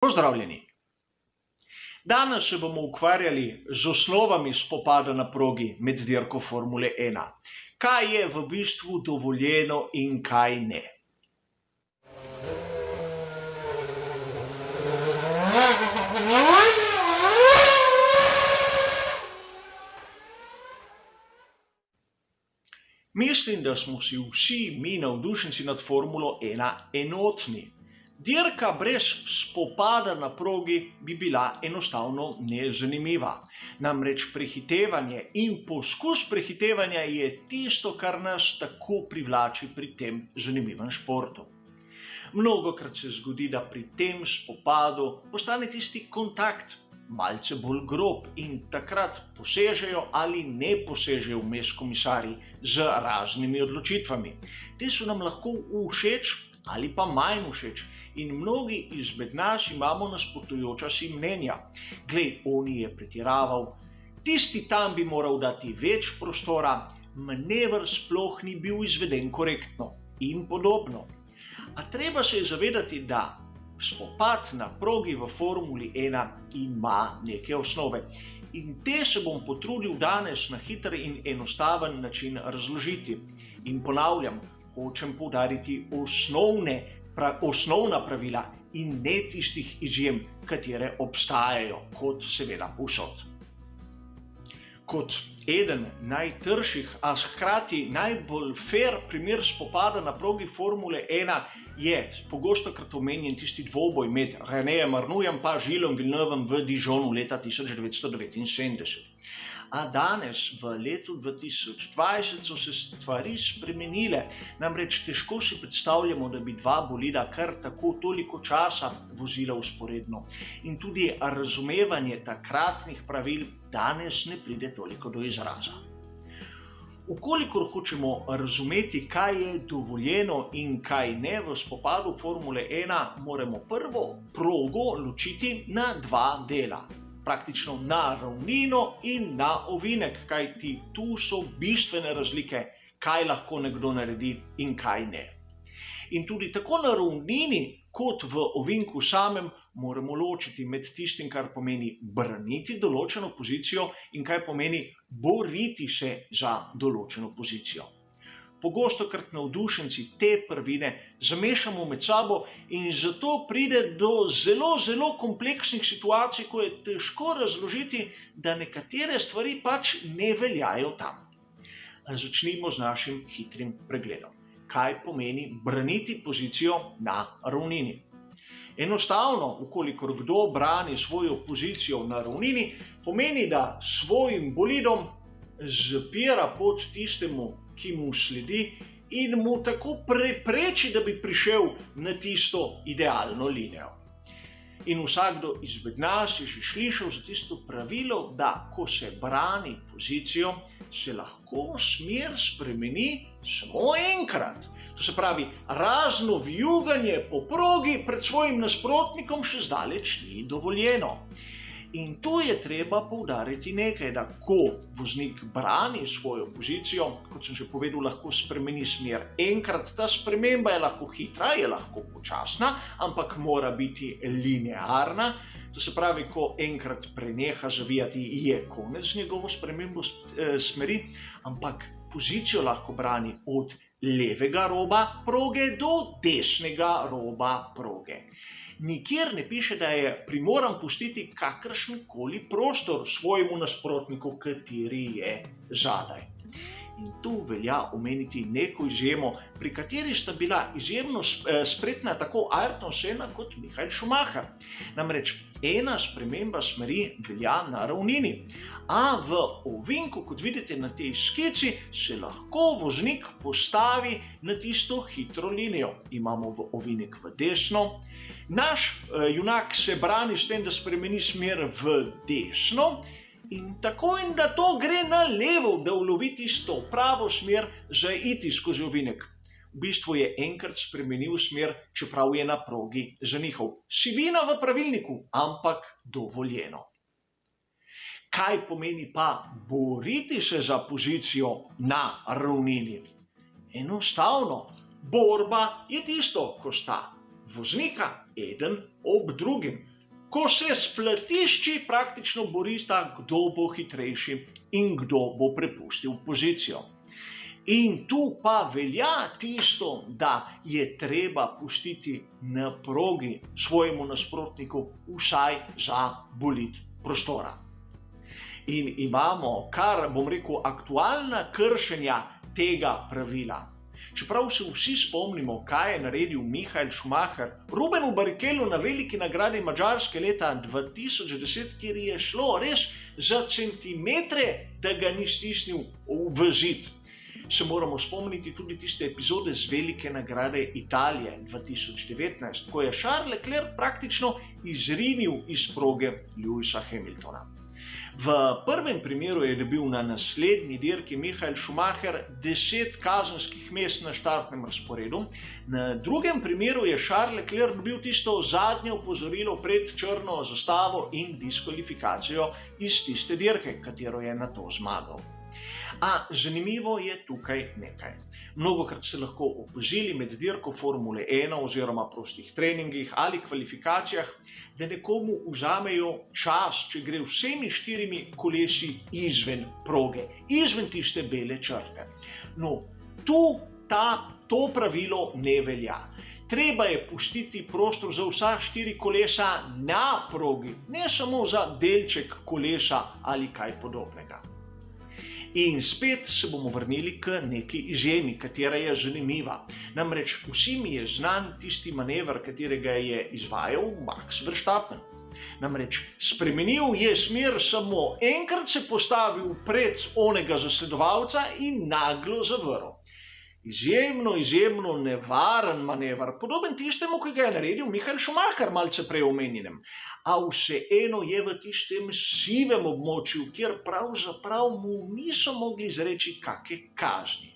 Pozdravljeni! Danes se bomo ukvarjali z osnovami spopada na progi med dirko Formule 1. Kaj je v bistvu dovoljeno in kaj ne? Mislim, da smo si vsi mi navdušenci nad Formulo 1 enotni. Dirka brez spopada na progi bi bila enostavno nezanimiva. Namreč prehitevanje in poskus prehitevanja je tisto, kar nas tako privlači pri tem zanimivem športu. Mnogokrat se zgodi, da pri tem spopadu postane tisti kontakt malce bolj grob in takrat posežejo ali ne posežejo vmes komisarji z raznimi odločitvami. Te so nam lahko všeč ali pa manj všeč. In mnogi izmed nas imamo nasprotujoča si mnenja. Glej, oni je pretiraval, tisti tam bi moral dati več prostora, manever sploh ni bil izveden korektno in podobno. A treba se je zavedati, da spopad na progi v Formuli 1 ima neke osnove. In te se bom potrudil danes na hiter in enostaven način razložiti. In ponavljam, hočem poudariti osnovna pravila in ne tistih izjem, katere obstajajo, kot seveda povsod. Kot eden najtrših, a hkrati najbolj fair primer spopada na progi Formule 1 je pogostokrat omenjen tisti dvoboj med Renéjem Arnoujem pa Gillesom Villeneuvom v Dijonu leta 1979. A danes, v letu 2020, so se stvari spremenile. Namreč težko si predstavljamo, da bi dva bolida kar tako toliko časa vozila vzporedno. In tudi razumevanje takratnih pravil danes ne pride toliko do izraza. Vkolikor hočemo razumeti, kaj je dovoljeno in kaj ne v spopadu Formule 1, moramo prvo progo ločiti na dva dela. Praktično na ravnino in na ovinek, kajti tu so bistvene razlike, kaj lahko nekdo naredi in kaj ne. In tudi tako na ravnini kot v ovinku samem moramo ločiti med tistim, kar pomeni braniti določeno pozicijo in kaj pomeni boriti se za določeno pozicijo. Pogostokrat navdušenci te prvine zamešamo med sabo in zato pride do zelo kompleksnih situacij, ko je težko razložiti, da nekatere stvari pač ne veljajo tam. Začnimo z našim hitrim pregledom. Kaj pomeni braniti pozicijo na ravnini? Enostavno, ukolikor kdo brani svojo pozicijo na ravnini, pomeni, da svojim bolidom zapira pot tistemu, ki mu sledi in mu tako prepreči, da bi prišel na tisto idealno linijo. In vsakdo izmed nas je že slišal za tisto pravilo, da ko se brani pozicijo, se lahko smer spremeni samo enkrat. To se pravi, razno vijuganje po progi pred svojim nasprotnikom še zdaleč ni dovoljeno. In tu je treba poudariti nekaj, da ko voznik brani svojo pozicijo, kot sem že povedal, lahko spremeni smer enkrat. Ta sprememba je lahko hitra, je lahko počasna, ampak mora biti linearna. To se pravi, ko enkrat preneha zavijati, je konec z njegovo spremembo smeri, ampak pozicijo lahko brani od levega roba proge do desnega roba proge. Nikjer ne piše, da je primoran pustiti kakršenkoli prostor svojemu nasprotniku, kateri je zadaj. In tu velja omeniti neko izjemo, pri kateri sta bila izjemno spretna tako Ayrton Senna kot Michael Schumacher. Namreč ena sprememba smeri velja na ravnini, a v ovinku, kot vidite na tej skici, se lahko voznik postavi na tisto hitro linijo. Imamo v ovinek v desno. Naš junak se brani s tem, da spremeni smer v desno in tako in da to gre na levo, da ulovi tisto pravo smer za iti skozi ovinek. V bistvu je enkrat spremenil smer, čeprav je na progi zanihal. Sivina v pravilniku, ampak dovoljeno. Kaj pomeni pa boriti se za pozicijo na ravnini? Enostavno, borba je tisto, ko sta voznika eden ob drugim. ko se spletišči praktično borita, kdo bo hitrejši in kdo bo prepustil pozicijo. In tu pa velja tisto, da je treba pustiti na progi svojemu nasprotniku vsaj za bolit prostora. In imamo kar, bom rekel, aktualna kršenja tega pravila. Čeprav se vsi spomnimo, kaj je naredil Michael Schumacher Rubenu Barrichellu na veliki nagradi Madžarske leta 2010, kjer je šlo res za centimetre, da ga ni stisnil v zid. Se moramo spomniti tudi tiste epizode z velike nagrade Italije 2019, ko je Charles Leclerc praktično izrinil iz proge Lewisa Hamiltona. V prvem primeru je dobil na naslednji dirki Michael Schumacher 10 kazenskih mest na štartnem razporedu. Na drugem primeru je Charles Leclerc dobil tisto zadnje opozorilo pred črno zastavo in diskvalifikacijo iz tiste dirke, katero je nato zmagal. A zanimivo je tukaj nekaj. Mnogokrat ste lahko opazili med dirko Formule 1 oziroma prostih treningih ali kvalifikacijah, da nekomu vzamejo čas, če gre vsemi 4 kolesi izven proge, izven tiste bele črte. No, tu to pravilo ne velja. Treba je pustiti prostor za vsa 4 kolesa na progi, ne samo za delček kolesa ali kaj podobnega. In spet se bomo vrnili k neki izjemi, katera je zanimiva. Namreč vsi mi je znan tisti manever, katerega je izvajal Max Verstappen. Namreč spremenil je smer samo enkrat, se postavil pred onega zasledovalca in naglo zavrl. Izjemno nevaren manever, podoben tistemu, ki ga je naredil Michael Schumacher, malce prej omenjenem. A vseeno je v tistem sivem območju, kjer pravzaprav mu niso mogli izreči kake kazni.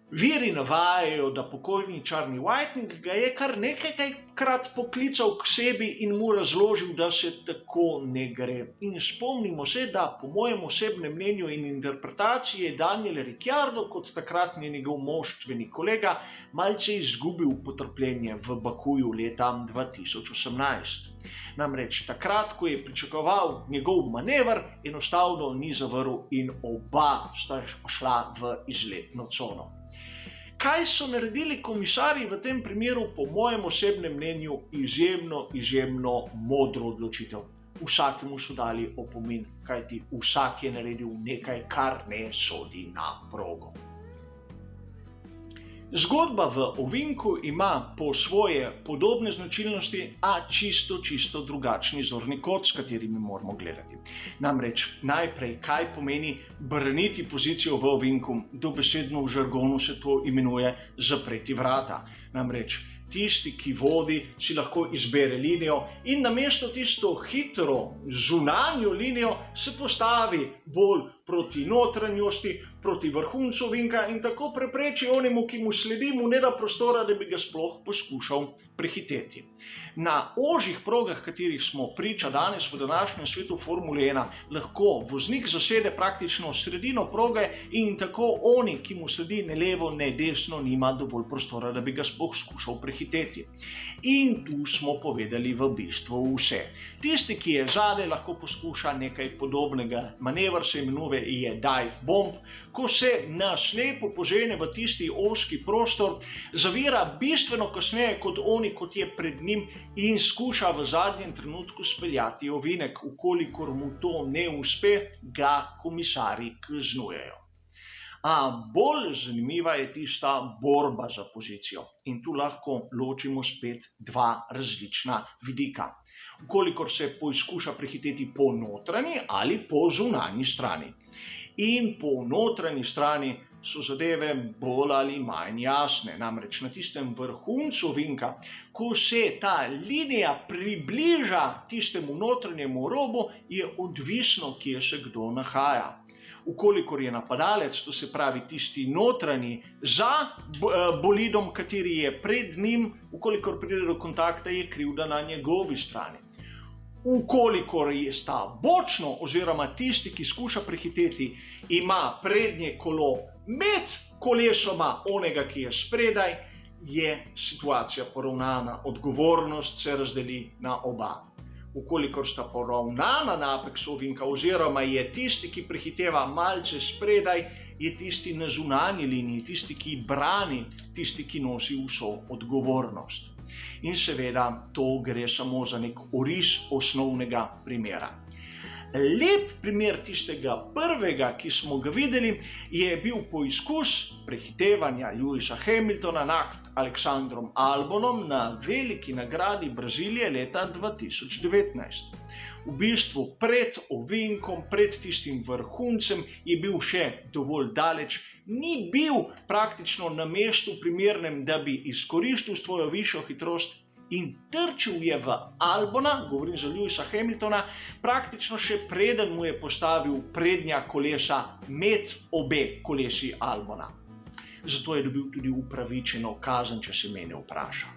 Viri navajajo, da pokojni Charlie Whiting ga je kar nekajkrat poklical k sebi in mu razložil, da se tako ne gre. In spomnimo se, da po mojem osebnem mnenju in interpretaciji je Daniel Ricciardo kot takratni njegov moštveni kolega malce izgubil potrpljenje v Bakuju leta 2018. Namreč takrat, ko je pričakoval njegov manever, enostavno ni zavrl in oba sta šla v izletno cono. Kaj so naredili komisarji v tem primeru, po mojem osebnem mnenju, izjemno modro odločitev. Vsakemu so dali opomin, kajti vsak je naredil nekaj, kar ne sodi na progo. Zgodba v ovinku ima po svoje podobne značilnosti, a čisto drugačni zorni kot, s katerimi moramo gledati. Namreč najprej, kaj pomeni braniti pozicijo v ovinku, dobesedno v žargonu se to imenuje zapreti vrata. Namreč tisti, ki vodi, si lahko izbere linijo in namesto tisto hitro zunanjo linijo se postavi bolj proti notranjosti, proti vrhuncu ovinka in tako prepreči onemu, ki mu sledi, mu ne da prostora, da bi ga sploh poskušal prehiteti. Na ožjih progah, katerih smo priča danes v današnjem svetu Formule 1, lahko voznik zasede praktično sredino proge in tako oni, ki mu sledi, ne levo, ne desno, nima dovolj prostora, da bi ga sploh skušal prehiteti. In tu smo povedali v bistvu vse. Tisti, ki je zadaj, lahko poskuša nekaj podobnega. Manever se imenuje dive bomb, ko se na slepo požene v tisti ozki prostor, zavira bistveno kasneje kot oni, kot je pred njim in skuša v zadnjem trenutku speljati ovinek. Ukolikor mu to ne uspe, ga komisarji kaznujejo. A bolj zanimiva je tista borba za pozicijo. In tu lahko ločimo spet dva različna vidika. Ukolikor se poizkuša prehiteti po notranji ali po zunanji strani. In po notranji strani so zadeve bolj ali manj jasne. Namreč na tistem vrhuncu ovinka, ko se ta linija približa tistemu notranjemu robu, je odvisno, kje se kdo nahaja. Ukolikor je napadalec, to se pravi tisti notranji, za bolidom, kateri je pred njim, ukolikor pride do kontakta, je krivda na njegovi strani. Ukolikor je sta bočno oziroma tisti, ki skuša prehiteti, ima prednje kolo med kolesoma onega, ki je spredaj, je situacija poravnana, odgovornost se razdeli na oba. Ukolikor sta poravnana na apeksu ovinka, oziroma je tisti, ki prehiteva malce spredaj, je tisti na zunanji liniji, tisti, ki brani, tisti, ki nosi vso odgovornost. In seveda to gre samo za nek oris osnovnega primera. Lep primer tistega prvega, ki smo ga videli, je bil poizkus prehitevanja Lewisa Hamiltona nad Aleksandrom Albonom na veliki nagradi Brazilije leta 2019. V bistvu pred ovinkom, pred tistim vrhuncem je bil še dovolj daleč, ni bil praktično na mestu primernem, da bi izkoristil svojo višjo hitrost in trčil je v Albona, govorim za Lewisa Hamiltona, praktično še preden mu je postavil prednja kolesa med obe kolesi Albona. Zato je dobil tudi upravičeno kazen, če se mene vpraša.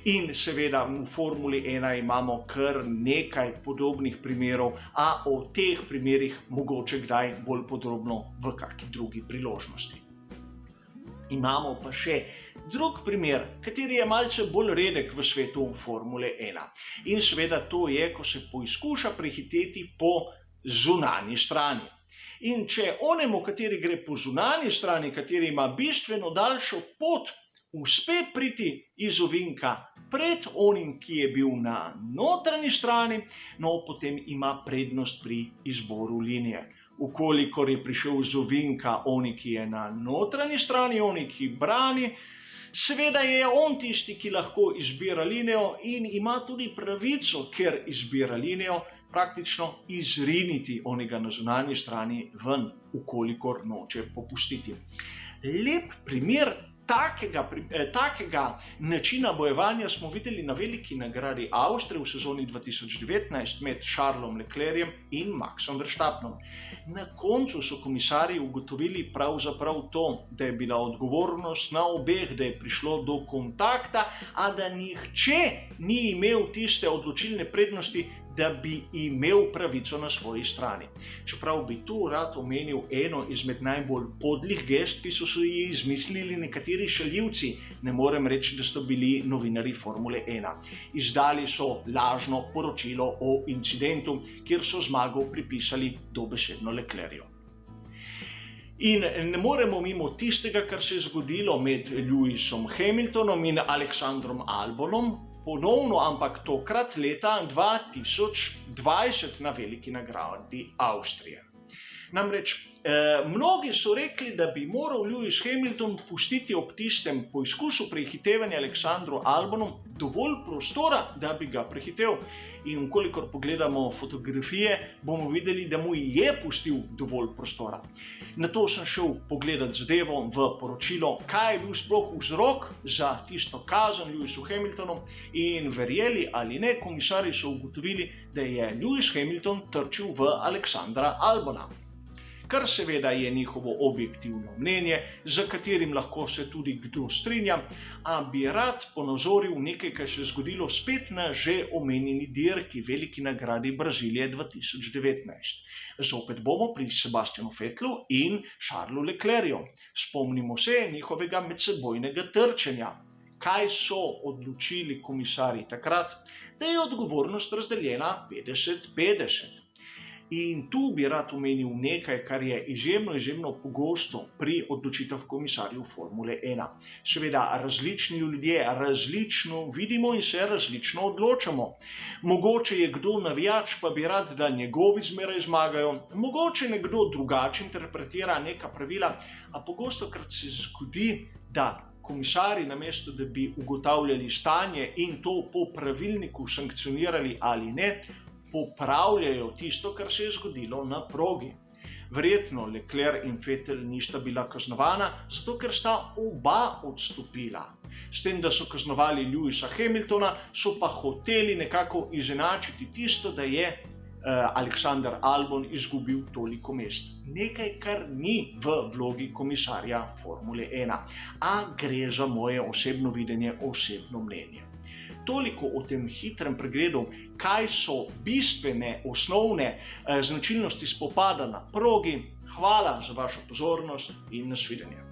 In seveda v Formuli 1 imamo kar nekaj podobnih primerov, a o teh primerih mogoče kdaj bolj podrobno v kakšni drugi priložnosti. Imamo pa še drug primer, kateri je malce bolj redek v svetu Formule 1. In seveda to je, ko se poizkuša prehiteti po zunanji strani. In če onemu, kateri gre po zunanji strani, kateri ima bistveno daljšo pot, uspe priti iz ovinka pred onim, ki je bil na notranji strani, no potem ima prednost pri izboru linije. Ukolikor je prišel z ovinka oni, ki je na notranji strani, oni, ki brani, seveda je on tisti, ki lahko izbira linijo in ima tudi pravico, ker izbira linijo, praktično izriniti onega na zunanji strani ven, ukolikor noče popustiti. Lep primer takega načina bojevanja smo videli na veliki nagradi Avstrije v sezoni 2019 med Charlesom Leclercem in Maxom Verstappenom. Na koncu so komisarji ugotovili pravzaprav to, da je bila odgovornost na obeh, da je prišlo do kontakta, a da nihče ni imel tiste odločilne prednosti, da bi imel pravico na svoji strani. Čeprav bi tu rad omenil eno izmed najbolj podlih gest, ki so se ji izmislili nekateri šaljivci, ne morem reči, da so bili novinarji Formule 1. Izdali so lažno poročilo o incidentu, kjer so zmago pripisali dobesedno Leclercu. In ne moremo mimo tistega, kar se je zgodilo med Lewisom Hamiltonom in Aleksandrom Albonom, ponovno, ampak tokrat leta 2020 na veliki nagradi Avstrije. Namreč, mnogi so rekli, da bi moral Lewis Hamilton pustiti ob tistem poizkusu prehitevanja Aleksandru Albonu dovolj prostora, da bi ga prehitel. In kolikor pogledamo fotografije, bomo videli, da mu je pustil dovolj prostora. Nato sem šel pogledat zadevo v poročilo, kaj je bil sploh vzrok za tisto kazen Lewisu Hamiltonu, in verjeli ali ne, komisarji so ugotovili, da je Lewis Hamilton trčil v Aleksandra Albona. Kar seveda je njihovo objektivno mnenje, za katerim lahko se tudi kdo strinja, a bi rad ponazoril nekaj, kar se je zgodilo spet na že omenjeni dirki veliki nagradi Brazilije 2019. Zopet bomo pri Sebastianu Vettelu in Charlesu Leclercu. Spomnimo se njihovega medsebojnega trčenja. Kaj so odločili komisarji takrat? Da je odgovornost razdeljena 50-50. In tu bi rad omenil nekaj, kar je izjemno pogosto pri odločitvah komisarjev Formule 1. Seveda, različni ljudje različno vidimo in se različno odločamo. Mogoče je kdo navijač, pa bi rad, da njegovi zmeraj zmagajo, mogoče nekdo drugače interpretira neka pravila, a pogostokrat se zgodi, da komisarji, namesto da bi ugotavljali stanje in to po pravilniku sankcionirali ali ne, popravljajo tisto, kar se je zgodilo na progi. Verjetno Leclerc in Vettel nista bila kaznovana, zato ker sta oba odstopila. S tem, da so kaznovali Lewisa Hamiltona, so pa hoteli nekako izenačiti tisto, da je Aleksander Albon izgubil toliko mest. Nekaj, kar ni v vlogi komisarja Formule 1, a gre za moje osebno videnje, osebno mnenje. Toliko o tem hitrem pregledu, kaj so bistvene, osnovne značilnosti spopada na progi. Hvala za vašo pozornost in nasvidenje.